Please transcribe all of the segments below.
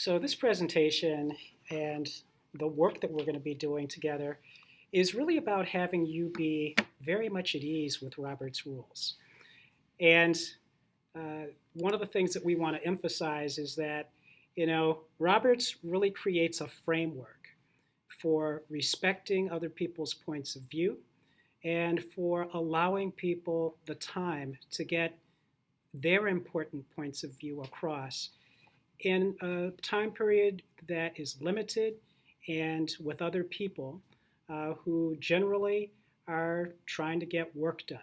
So this presentation and the work that we're going to be doing together is really about having you be very much at ease with Robert's rules. And one of the things that we want to emphasize is that, Roberts really creates a framework for respecting other people's points of view and for allowing people the time to get their important points of view across in a time period that is limited and with other people who generally are trying to get work done.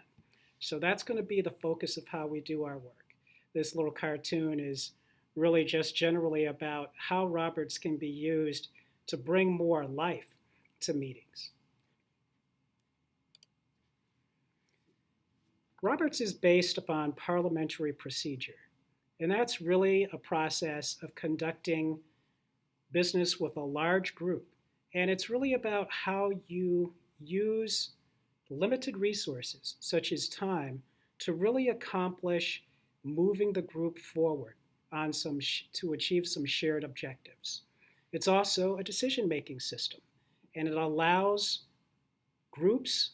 So that's going to be the focus of how we do our work. This little cartoon is really just generally about how Roberts can be used to bring more life to meetings. Roberts is based upon parliamentary procedure, and that's really a process of conducting business with a large group. And it's really about how you use limited resources, such as time, to really accomplish moving the group forward on to achieve some shared objectives. It's also a decision-making system, and it allows groups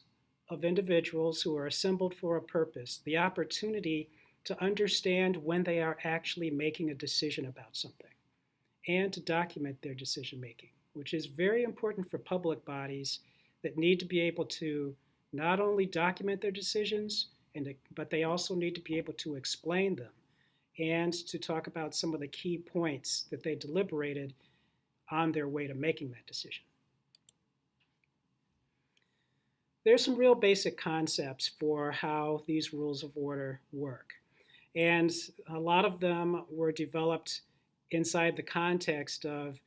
of individuals who are assembled for a purpose the opportunity to understand when they are actually making a decision about something and to document their decision making, which is very important for public bodies that need to be able to not only document their decisions, but they also need to be able to explain them and to talk about some of the key points that they deliberated on their way to making that decision. There's some real basic concepts for how these rules of order work. And a lot of them were developed inside the context of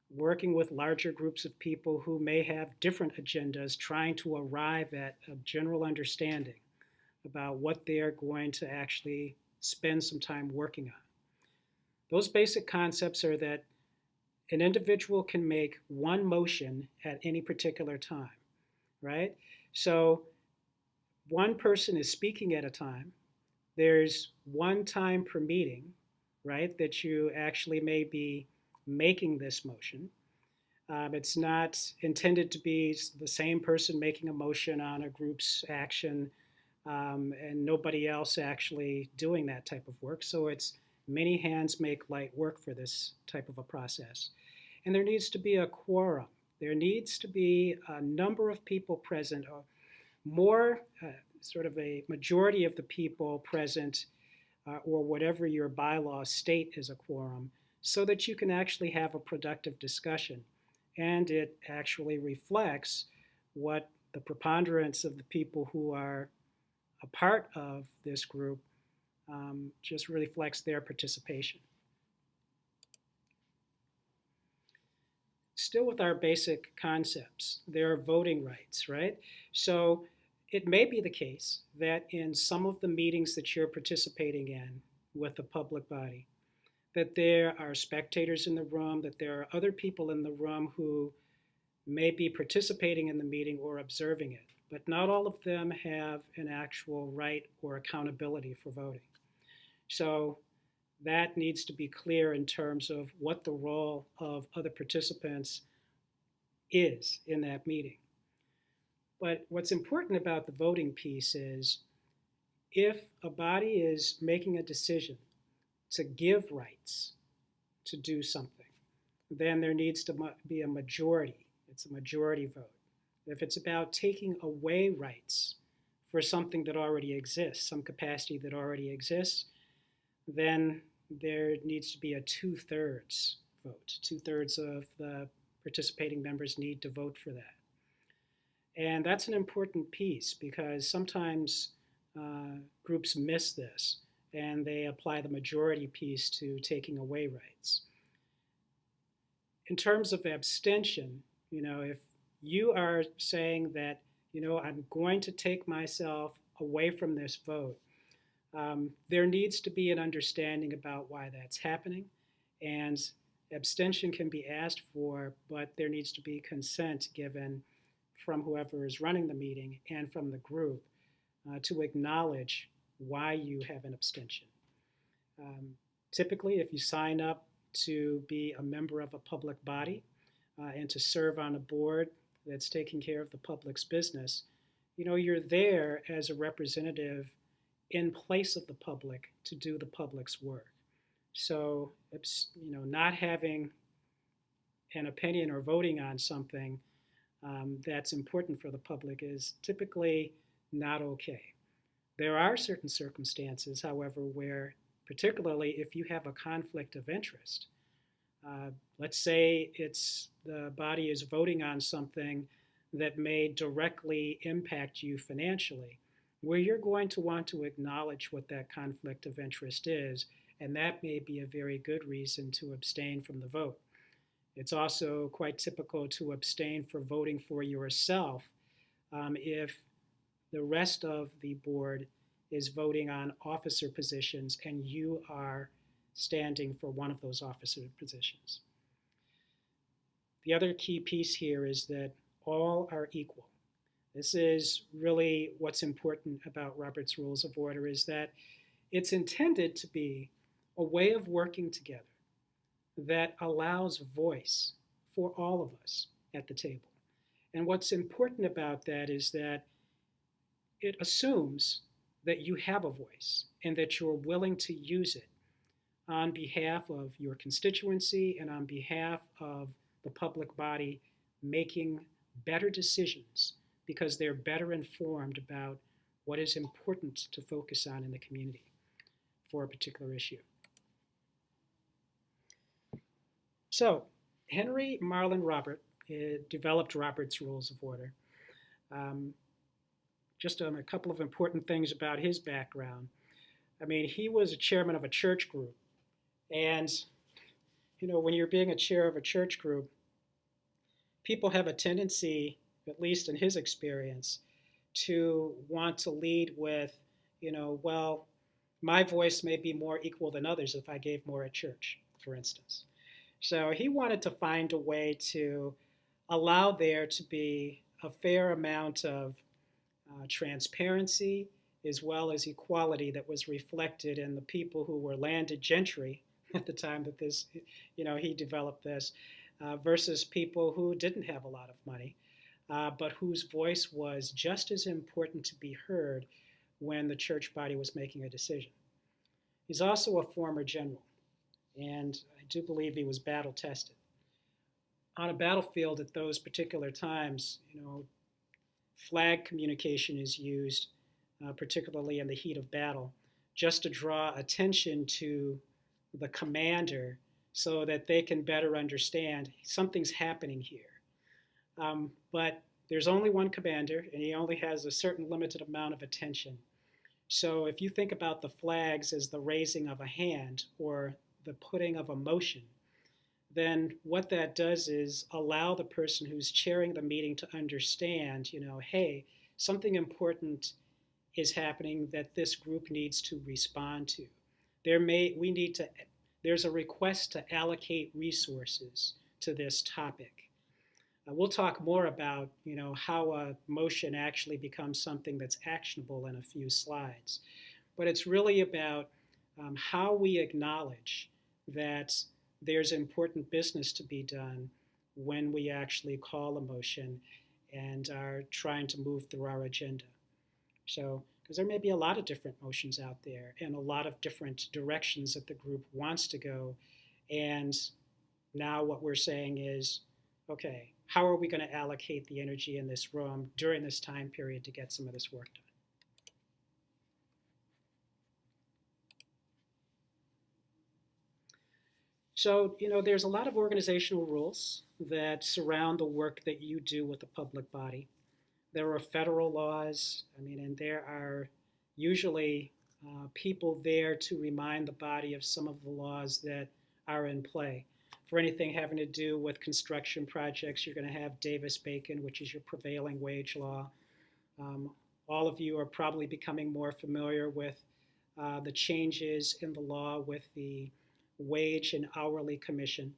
working with larger groups of people who may have different agendas, trying to arrive at a general understanding about what they're going to actually spend some time working on. Those basic concepts are that an individual can make one motion at any particular time, right? So one person is speaking at a time. There's one time per meeting, right, that you actually may be making this motion. It's not intended to be the same person making a motion on a group's action and nobody else actually doing that type of work. So it's many hands make light work for this type of a process. And there needs to be a quorum. There needs to be a number of people present, or more, sort of a majority of the people present, or whatever your bylaws state is a quorum, so that you can actually have a productive discussion. And it actually reflects what the preponderance of the people who are a part of this group just reflects their participation. Still with our basic concepts, there are voting rights, right? So it may be the case that in some of the meetings that you're participating in with the public body, that there are spectators in the room, that there are other people in the room who may be participating in the meeting or observing it, but not all of them have an actual right or accountability for voting. So that needs to be clear in terms of what the role of other participants is in that meeting. But what's important about the voting piece is if a body is making a decision to give rights to do something, then there needs to be a majority. It's a majority vote. If it's about taking away rights for something that already exists, some capacity that already exists, then there needs to be a 2/3 vote. 2/3 of the participating members need to vote for that. And that's an important piece because sometimes groups miss this and they apply the majority piece to taking away rights. In terms of abstention, if you are saying that, I'm going to take myself away from this vote, there needs to be an understanding about why that's happening. And abstention can be asked for, but there needs to be consent given from whoever is running the meeting and from the group to acknowledge why you have an abstention. Typically, if you sign up to be a member of a public body and to serve on a board that's taking care of the public's business, you're there as a representative in place of the public to do the public's work. So, not having an opinion or voting on something that's important for the public is typically not okay. There are certain circumstances, however, where, particularly if you have a conflict of interest, let's say the body is voting on something that may directly impact you financially, where you're going to want to acknowledge what that conflict of interest is, and that may be a very good reason to abstain from the vote. It's also quite typical to abstain for voting for yourself if the rest of the board is voting on officer positions and you are standing for one of those officer positions. The other key piece here is that all are equal. This is really what's important about Robert's Rules of Order, is that it's intended to be a way of working together that allows voice for all of us at the table. And what's important about that is that it assumes that you have a voice and that you're willing to use it on behalf of your constituency and on behalf of the public body making better decisions because they're better informed about what is important to focus on in the community for a particular issue. So, Henry Marlin Robert developed Robert's Rules of Order. Just a couple of important things about his background. I mean, he was a chairman of a church group. And, when you're being a chair of a church group, people have a tendency, at least in his experience, to want to lead with, well, my voice may be more equal than others if I gave more at church, for instance. So he wanted to find a way to allow there to be a fair amount of transparency as well as equality that was reflected in the people who were landed gentry at the time that he developed this, versus people who didn't have a lot of money, but whose voice was just as important to be heard when the church body was making a decision. He's also a former general, and I do believe he was battle tested. On a battlefield at those particular times, flag communication is used, particularly in the heat of battle, just to draw attention to the commander so that they can better understand something's happening here. But there's only one commander, and he only has a certain limited amount of attention. So if you think about the flags as the raising of a hand or the putting of a motion, then what that does is allow the person who's chairing the meeting to understand, hey, something important is happening that this group needs to respond to. There's a request to allocate resources to this topic. We'll talk more about, how a motion actually becomes something that's actionable in a few slides. But it's really about how we acknowledge that there's important business to be done when we actually call a motion and are trying to move through our agenda. So, because there may be a lot of different motions out there and a lot of different directions that the group wants to go. And now what we're saying is, okay, how are we going to allocate the energy in this room during this time period to get some of this work done? So, there's a lot of organizational rules that surround the work that you do with the public body. There are federal laws, and there are usually people there to remind the body of some of the laws that are in play. For anything having to do with construction projects, you're going to have Davis-Bacon, which is your prevailing wage law. All of you are probably becoming more familiar with the changes in the law with the Wage and Hourly Commission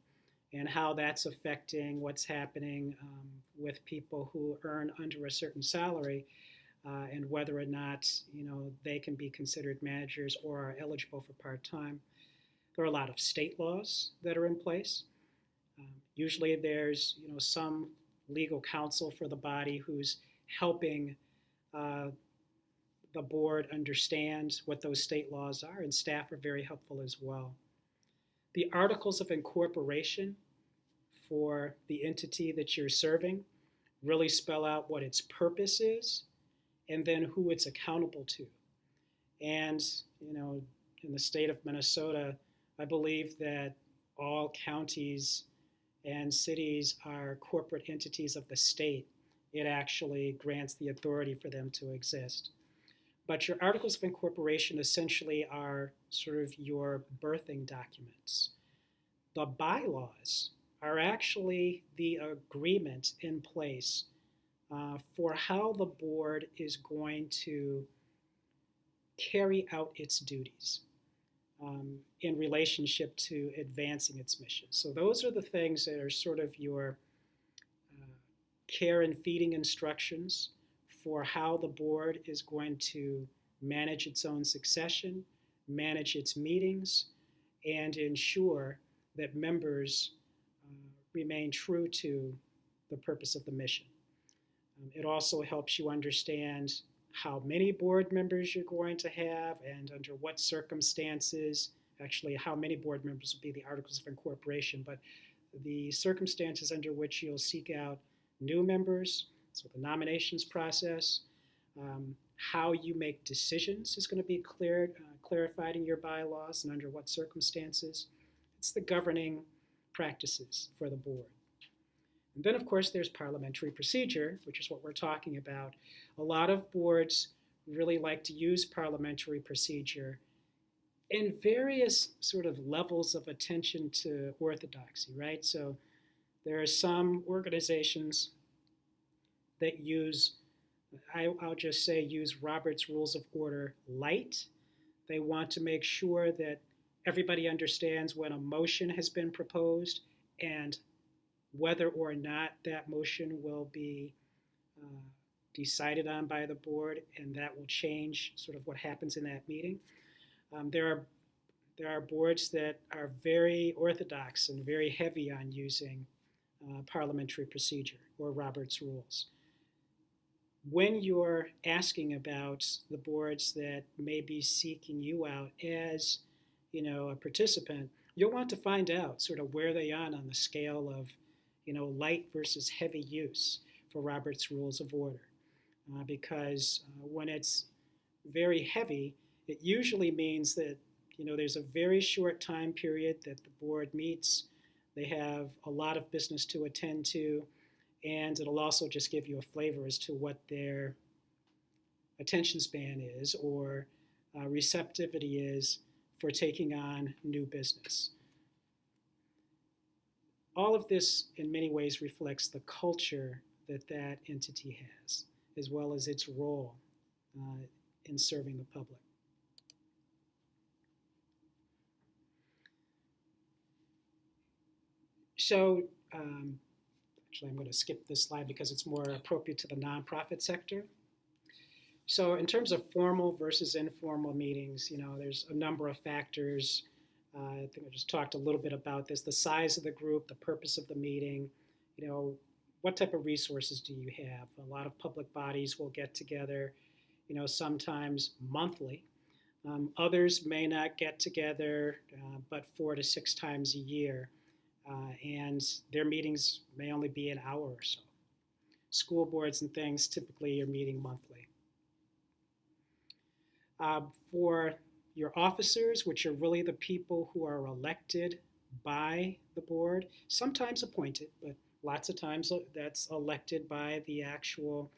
and how that's affecting what's happening with people who earn under a certain salary and whether or not they can be considered managers or are eligible for part-time. There are a lot of state laws that are in place. Usually there's some legal counsel for the body who's helping uh, the board understand what those state laws are, and staff are very helpful as well. The articles of incorporation for the entity that you're serving really spell out what its purpose is and then who it's accountable to. And, in the state of Minnesota, I believe that all counties and cities are corporate entities of the state. It actually grants the authority for them to exist. But your articles of incorporation essentially are sort of your birthing documents. The bylaws are actually the agreement in place for how the board is going to carry out its duties in relationship to advancing its mission. So those are the things that are sort of your care and feeding instructions for how the board is going to manage its own succession, manage its meetings, and ensure that members remain true to the purpose of the mission. It also helps you understand how many board members you're going to have and under what circumstances. Actually, how many board members will be the articles of incorporation, but the circumstances under which you'll seek out new members, so the nominations process, how you make decisions is going to be clarified in your bylaws and under what circumstances. It's the governing practices for the board. And then, of course, there's parliamentary procedure, which is what we're talking about. A lot of boards really like to use parliamentary procedure in various sort of levels of attention to orthodoxy, right? So there are some organizations that use, I'll just say, use Robert's Rules of Order light. They want to make sure that everybody understands when a motion has been proposed and whether or not that motion will be decided on by the board, and that will change sort of what happens in that meeting. There are boards that are very orthodox and very heavy on using parliamentary procedure or Robert's Rules. When you're asking about the boards that may be seeking you out as a participant, you'll want to find out sort of where they are on the scale of light versus heavy use for Robert's Rules of Order. Because when it's very heavy, it usually means that there's a very short time period that the board meets. They have a lot of business to attend to, and it'll also just give you a flavor as to what their attention span is or receptivity is for taking on new business. All of this in many ways reflects the culture that that entity has, as well as its role in serving the public. So actually I'm going to skip this slide because it's more appropriate to the nonprofit sector. So in terms of formal versus informal meetings, there's a number of factors. I think I just talked a little bit about this, the size of the group, the purpose of the meeting, what type of resources do you have? A lot of public bodies will get together, sometimes monthly. Others may not get together, but 4 to 6 times a year. And their meetings may only be an hour or so. School boards and things typically are meeting monthly. For your officers, which are really the people who are elected by the board, sometimes appointed, but lots of times that's elected by the actual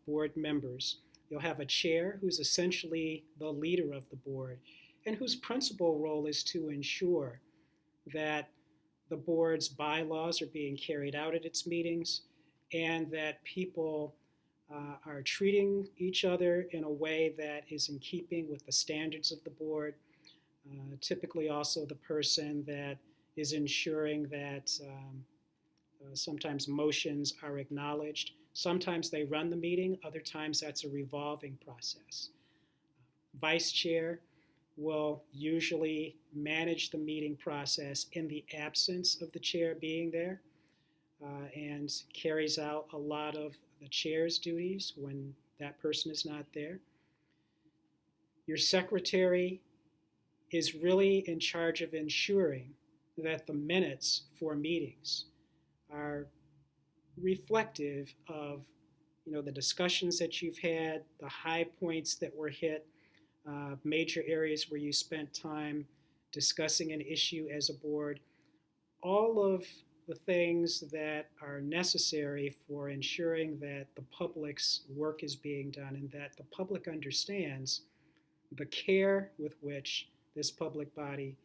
board members. You'll have a chair who's essentially the leader of the board and whose principal role is to ensure that the board's bylaws are being carried out at its meetings and that people are treating each other in a way that is in keeping with the standards of the board. Typically also the person that is ensuring that sometimes motions are acknowledged. Sometimes they run the meeting, other times that's a revolving process. Vice chair will usually manage the meeting process in the absence of the chair being there, and carries out a lot of the chair's duties when that person is not there. Your secretary is really in charge of ensuring that the minutes for meetings are reflective of the discussions that you've had, the high points that were hit, major areas where you spent time discussing an issue as a board, all of the things that are necessary for ensuring that the public's work is being done and that the public understands the care with which this public body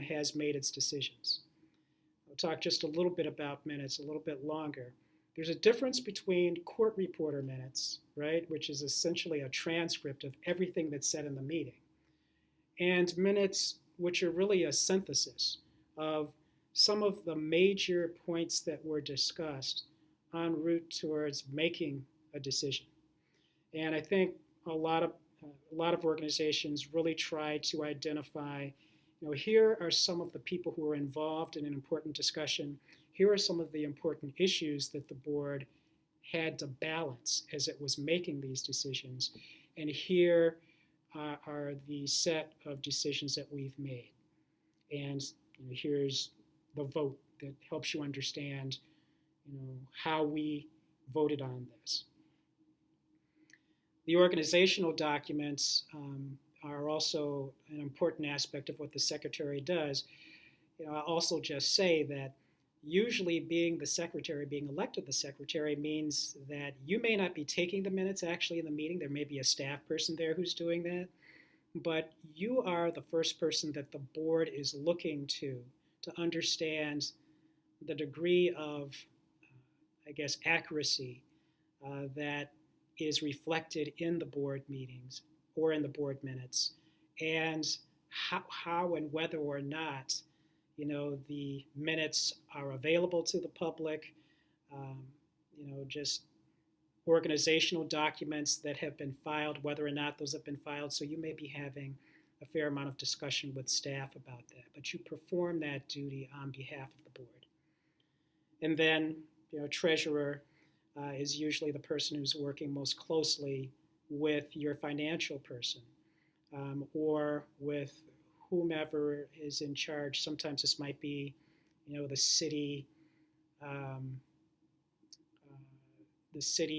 has made its decisions. I'll talk just a little bit about minutes, a little bit longer. There's a difference between court reporter minutes, right, which is essentially a transcript of everything that's said in the meeting, and minutes which are really a synthesis of some of the major points that were discussed en route towards making a decision. And I think a lot of organizations really try to identify, here are some of the people who are involved in an important discussion. Here are some of the important issues that the board had to balance as it was making these decisions. And here are the set of decisions that we've made. And here's the vote that helps you understand how we voted on this. The organizational documents are also an important aspect of what the secretary does. I'll also just say that usually being elected the secretary means that you may not be taking the minutes actually in the meeting. There may be a staff person there who's doing that. But you are the first person that the board is looking to understand the degree of, accuracy that is reflected in the board meetings or in the board minutes, and how and whether or not the minutes are available to the public, just organizational documents that have been filed, whether or not those have been filed. So you may be having a fair amount of discussion with staff about that, but you perform that duty on behalf of the board. And then, treasurer is usually the person who's working most closely with your financial person, or with whomever is in charge. Sometimes this might be, the city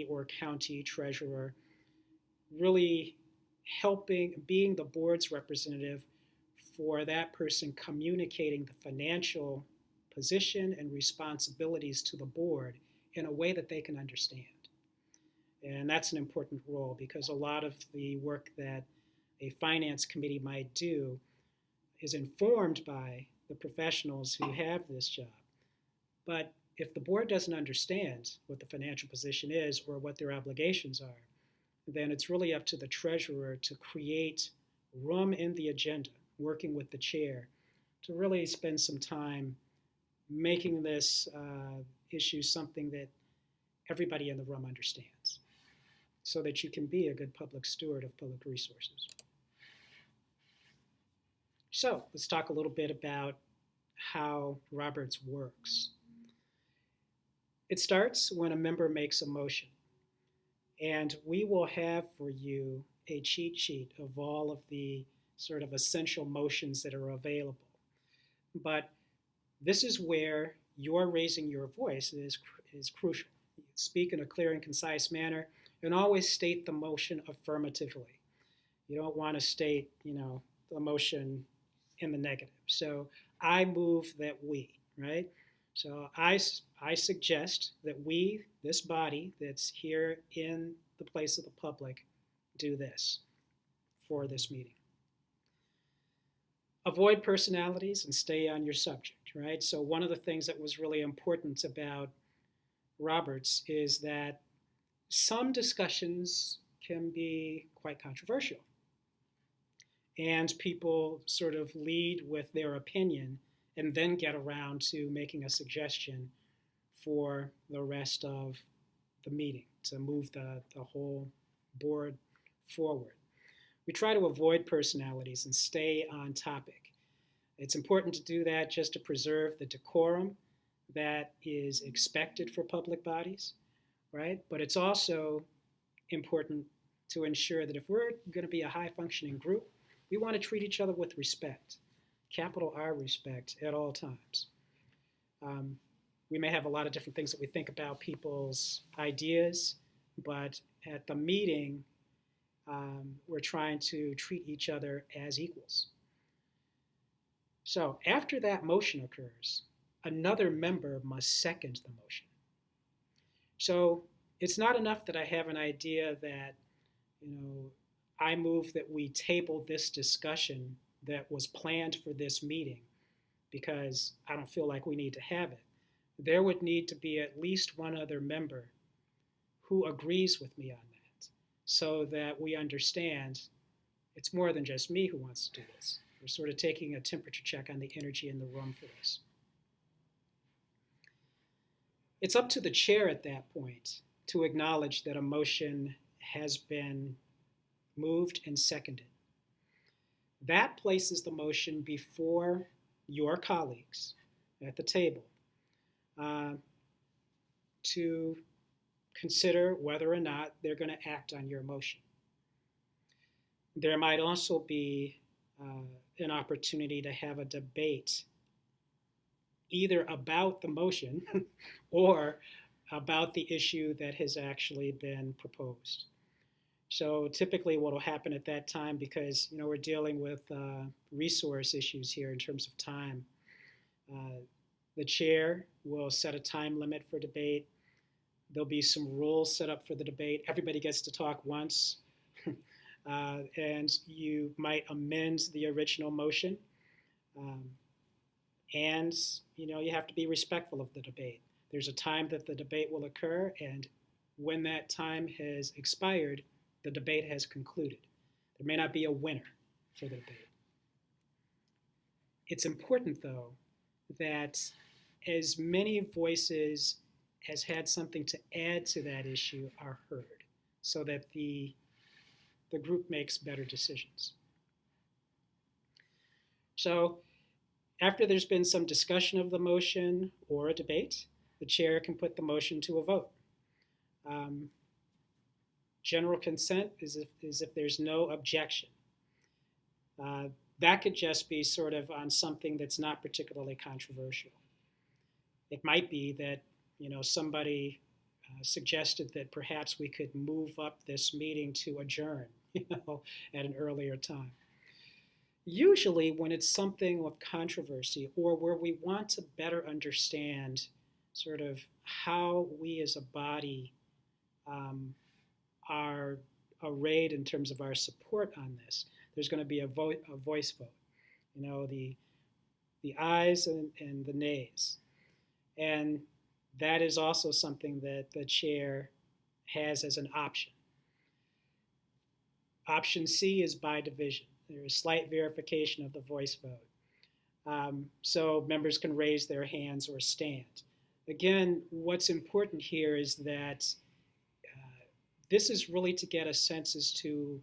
or county treasurer, really helping, being the board's representative for that person communicating the financial position and responsibilities to the board in a way that they can understand. And that's an important role, because a lot of the work that a finance committee might do is informed by the professionals who have this job. But if the board doesn't understand what the financial position is or what their obligations are, then it's really up to the treasurer to create room in the agenda, working with the chair, to really spend some time making this issue something that everybody in the room understands, so that you can be a good public steward of public resources. So let's talk a little bit about how Roberts works. It starts when a member makes a motion, and we will have for you a cheat sheet of all of the sort of essential motions that are available. But this is where your raising your voice is crucial. Speak in a clear and concise manner, and always state the motion affirmatively. You don't want to state, the motion in the negative. So I move that we, right? So I suggest that we, this body that's here in the place of the public, do this for this meeting. Avoid personalities and stay on your subject, right? So one of the things that was really important about Roberts is that some discussions can be quite controversial, and people sort of lead with their opinion and then get around to making a suggestion for the rest of the meeting to move the whole board forward. We try to avoid personalities and stay on topic. It's important to do that just to preserve the decorum that is expected for public bodies, right? But it's also important to ensure that if we're going to be a high functioning group, we want to treat each other with respect, capital R respect, at all times. We may have a lot of different things that we think about people's ideas, but at the meeting, we're trying to treat each other as equals. So after that motion occurs, another member must second the motion. So it's not enough that I have an idea that, I move that we table this discussion that was planned for this meeting because I don't feel like we need to have it. There would need to be at least one other member who agrees with me on that so that we understand it's more than just me who wants to do this. We're sort of taking a temperature check on the energy in the room for this. It's up to the chair at that point to acknowledge that a motion has been moved and seconded. That places the motion before your colleagues at the table to consider whether or not they're going to act on your motion. There might also be an opportunity to have a debate either about the motion or about the issue that has actually been proposed. So typically what will happen at that time, because we're dealing with resource issues here in terms of time, the chair will set a time limit for debate. There'll be some rules set up for the debate. Everybody gets to talk once. And you might amend the original motion. And you have to be respectful of the debate. There's a time that the debate will occur, and when that time has expired, the debate has concluded. There may not be a winner for the debate. It's important, though, that as many voices as had something to add to that issue are heard, so that the group makes better decisions. So after there's been some discussion of the motion or a debate, the chair can put the motion to a vote. General consent is if there's no objection. That could just be sort of on something that's not particularly controversial. It might be that somebody suggested that perhaps we could move up this meeting to adjourn at an earlier time. Usually when it's something of controversy or where we want to better understand sort of how we as a body are arrayed in terms of our support on this, there's going to be a voice vote, the ayes and the nays. And that is also something that the chair has as an option. Option C is by division. There is slight verification of the voice vote. So members can raise their hands or stand. Again, what's important here is that this is really to get a sense as to,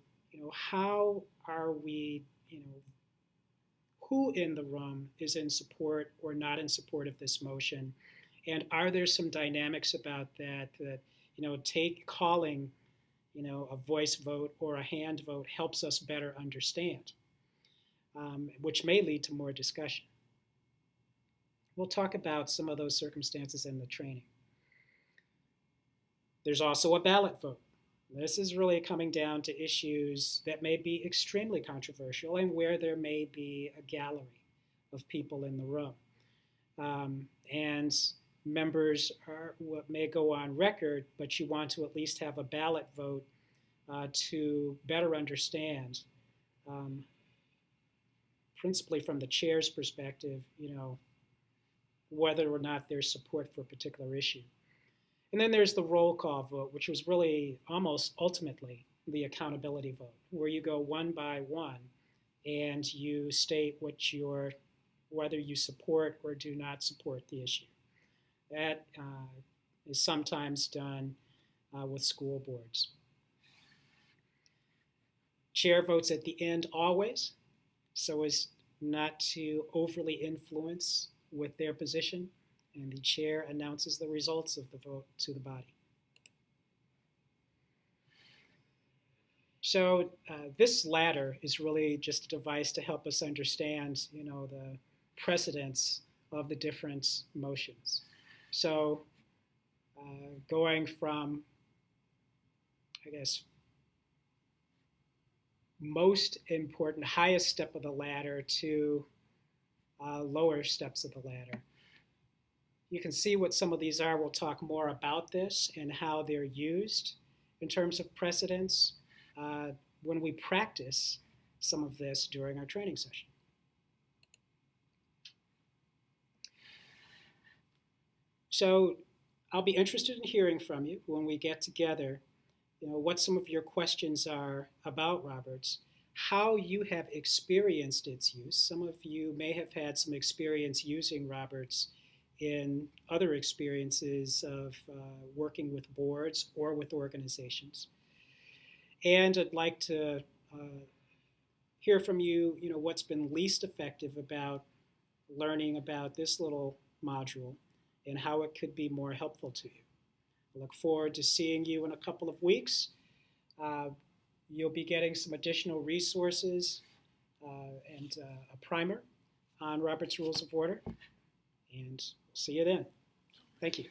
how are we, who in the room is in support or not in support of this motion, and are there some dynamics about that calling a voice vote or a hand vote helps us better understand, which may lead to more discussion. We'll talk about some of those circumstances in the training. There's also a ballot vote. This is really coming down to issues that may be extremely controversial and where there may be a gallery of people in the room. And members may go on record, but you want to at least have a ballot vote to better understand, principally from the chair's perspective, whether or not there's support for a particular issue. And then there's the roll call vote, which was really almost ultimately the accountability vote, where you go one by one and you state whether you support or do not support the issue. That is sometimes done with school boards. Chair votes at the end always, so as not to overly influence with their position, and the chair announces the results of the vote to the body. So this ladder is really just a device to help us understand, the precedence of the different motions. So going from, I guess, most important, highest step of the ladder to lower steps of the ladder. You can see what some of these are. We'll talk more about this and how they're used in terms of precedence when we practice some of this during our training session. So I'll be interested in hearing from you when we get together, what some of your questions are about Roberts, how you have experienced its use. Some of you may have had some experience using Roberts in other experiences of working with boards or with organizations. And I'd like to hear from you, what's been least effective about learning about this little module and how it could be more helpful to you. I look forward to seeing you in a couple of weeks. You'll be getting some additional resources and a primer on Robert's Rules of Order. And see you then. Thank you.